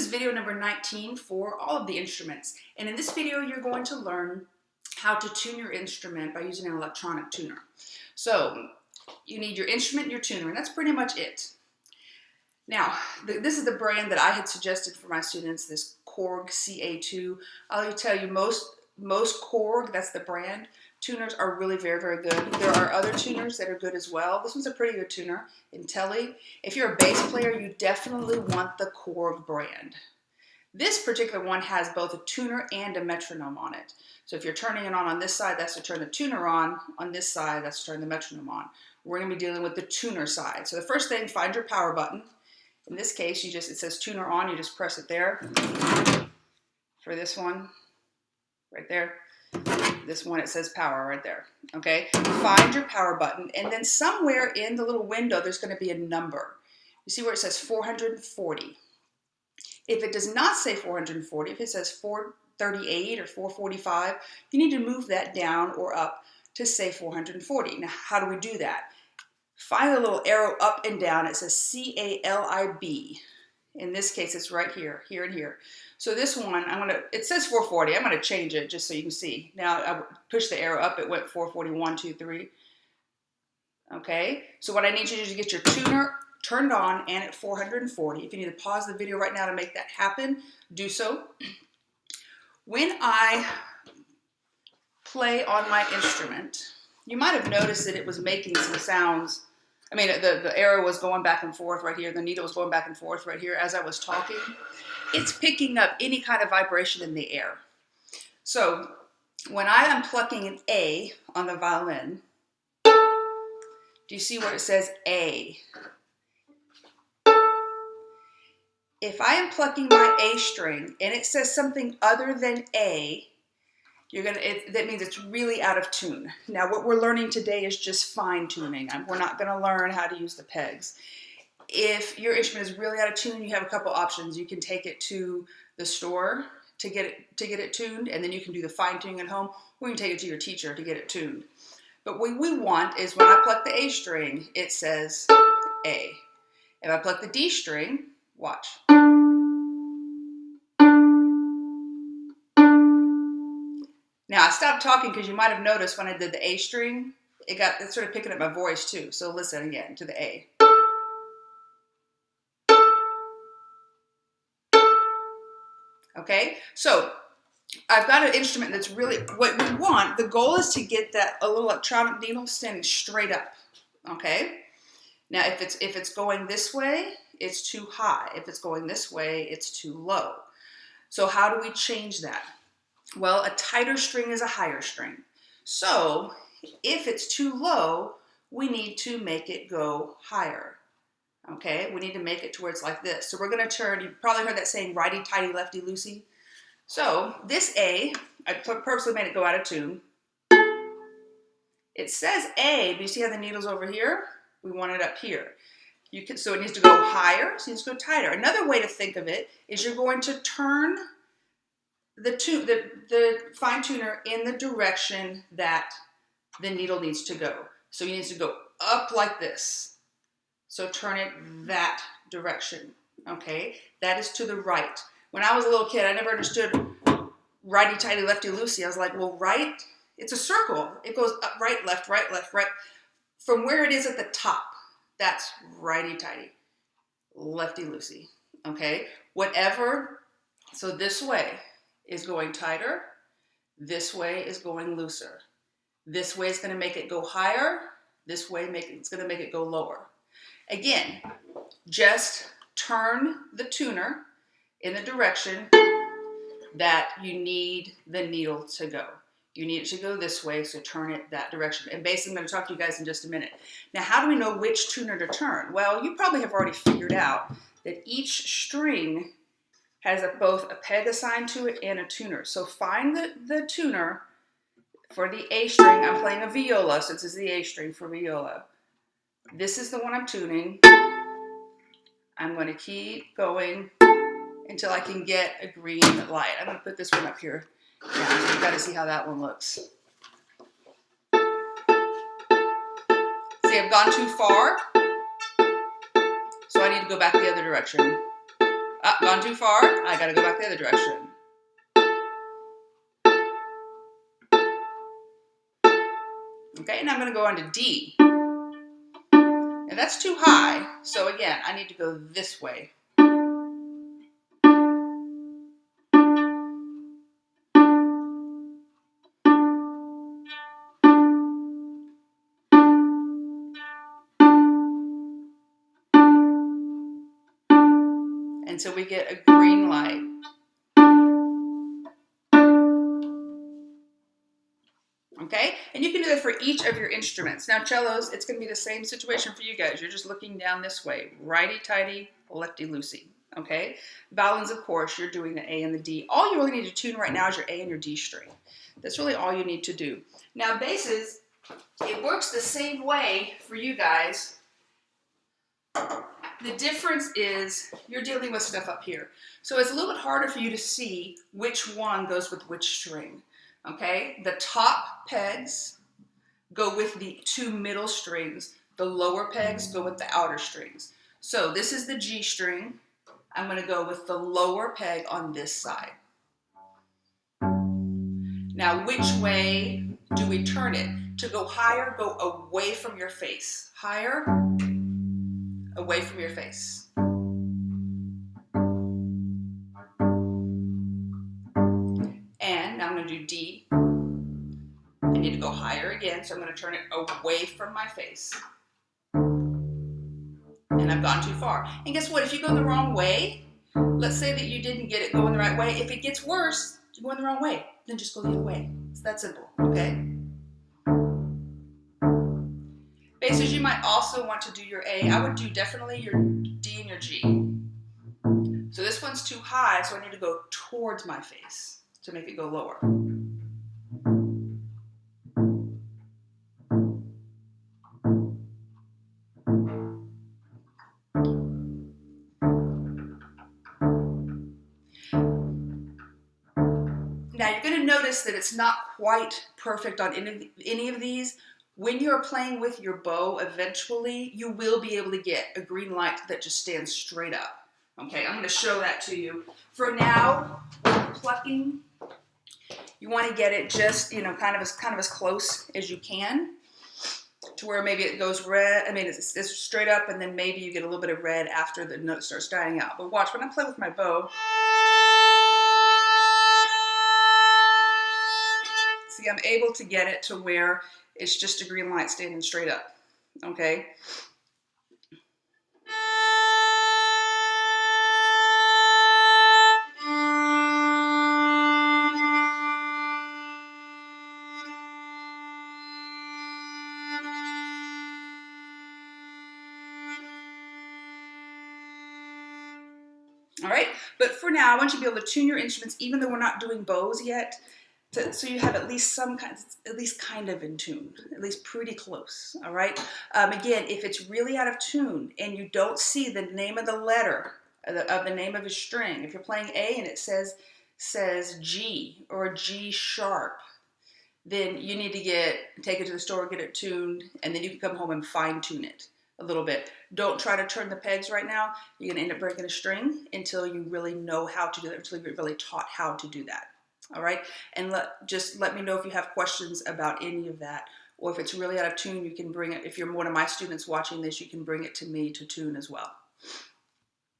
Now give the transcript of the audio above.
video number 19 for all of the instruments. And in this video, you're going to learn how to tune your instrument by using an electronic tuner. So you need your instrument and your tuner, and that's pretty much it. Now, this is the brand that I had suggested for my students, this Korg Ca2. I'll tell you, most Korg, that's the brand, tuners are really very, very good. There are other tuners that are good as well. This one's a pretty good tuner, Intelli. If you're a bass player, you definitely want the Korg brand. This particular one has both a tuner and a metronome on it. So if you're turning it on this side, that's to turn the tuner on. On this side, that's to turn the metronome on. We're going to be dealing with the tuner side. So the first thing, find your power button. In this case, it says tuner on, you just press it there. For this one, right there. This one, it says power right there, okay? Find your power button, and then somewhere in the little window, there's gonna be a number. You see where it says 440. If it does not say 440, if it says 438 or 445, you need to move that down or up to say 440. Now, how do we do that? Find the little arrow up and down. It says C-A-L-I-B. In this case, it's right here, here and here. So this one, it says 440. I'm gonna change it just so you can see. Now I push the arrow up, it went 441, 2, 3. Okay, so what I need you to do is get your tuner turned on and at 440. If you need to pause the video right now to make that happen, do so. When I play on my instrument, you might have noticed that it was making some sounds. I mean, the arrow was going back and forth right here. The needle was going back and forth right here as I was talking. It's picking up any kind of vibration in the air. So when I am plucking an A on the violin, do you see where it says A? If I am plucking my A string and it says something other than A, that means it's really out of tune. Now, what we're learning today is just fine tuning. We're not going to learn how to use the pegs. If your instrument is really out of tune, you have a couple options. You can take it to the store to get it tuned, and then you can do the fine tuning at home, or you can take it to your teacher to get it tuned. But what we want is when I pluck the A string, it says A. If I pluck the D string, watch. Now, I stopped talking because you might have noticed when I did the A string, it started picking up my voice too. So listen again to the A. Okay, so I've got an instrument that's really, what we want, the goal is to get a little electronic needle standing straight up, okay? Now, if it's going this way, it's too high. If it's going this way, it's too low. So how do we change that? Well, a tighter string is a higher string. So if it's too low, we need to make it go higher. Okay, we need to make it to where it's like this. So we're going to turn, you probably heard that saying, righty-tighty, lefty-loosey. So this A, I purposely made it go out of tune. It says A, but you see how the needle's over here? We want it up here. So it needs to go higher, so it needs to go tighter. Another way to think of it is you're going to turn the fine tuner in the direction that the needle needs to go. So it needs to go up like this. So turn it that direction, okay? That is to the right. When I was a little kid, I never understood righty-tighty, lefty-loosey. I was like, well, right, it's a circle. It goes up, right, left, right, left, right. From where it is at the top, that's righty-tighty, lefty-loosey, okay? Whatever, so this way is going tighter. This way is going looser. This way is going to make it go higher. This way it's going to make it go lower. Again, just turn the tuner in the direction that you need the needle to go. You need it to go this way, so turn it that direction. And basically, I'm going to talk to you guys in just a minute. Now, how do we know which tuner to turn? Well, you probably have already figured out that each string has both a peg assigned to it and a tuner. So find the tuner for the A string. I'm playing a viola, so this is the A string for viola. This is the one I'm tuning. I'm going to keep going until I can get a green light. I'm going to put this one up here. Yeah, you've got to see how that one looks. See, I've gone too far, so I need to go back the other direction. Gone too far. I gotta go back the other direction. Okay, now I'm gonna go on to D. And that's too high, so again, I need to go this way. And so we get a green light. Okay, and you can do that for each of your instruments. Now cellos, it's going to be the same situation for you guys. You're just looking down this way, righty-tighty, lefty-loosey. Okay, violins, of course, you're doing the A and the D. All you really need to tune right now is your A and your D string. That's really all you need to do. Now basses, it works the same way for you guys. The difference is you're dealing with stuff up here. So it's a little bit harder for you to see which one goes with which string. Okay, the top pegs go with the two middle strings. The lower pegs go with the outer strings. So this is the G string. I'm going to go with the lower peg on this side. Now, which way do we turn it? To go higher, go away from your face. Higher, away from your face. And now I'm going to do D. I need to go higher again, so I'm going to turn it away from my face. And I've gone too far. And guess what? If you go the wrong way, let's say that you didn't get it going the right way. If it gets worse, you're going the wrong way. Then just go the other way. It's that simple, okay? Basses, you might also want to do your A. I would do definitely your D and your G. So this one's too high, so I need to go towards my face to make it go lower. Now you're going to notice that it's not quite perfect on any of these. When you're playing with your bow, eventually you will be able to get a green light that just stands straight up. Okay, I'm going to show that to you. For now, with plucking, you want to get it just, kind of as close as you can to where maybe it goes red. I mean, it's straight up, and then maybe you get a little bit of red after the note starts dying out. But watch, when I play with my bow, see, I'm able to get it to where it's just a green light standing straight up, okay? All right, but for now, I want you to be able to tune your instruments, even though we're not doing bows yet, so you have at least kind of in tune, at least pretty close. All right. Again, if it's really out of tune and you don't see the name of the letter of the name of a string, if you're playing A and it says G or G sharp, then you need to take it to the store, get it tuned, and then you can come home and fine tune it a little bit. Don't try to turn the pegs right now. You're going to end up breaking a string until you really know how to do that, until you're really taught how to do that. All right, and just let me know if you have questions about any of that, or if it's really out of tune, you can bring it. If you're one of my students watching this, you can bring it to me to tune as well.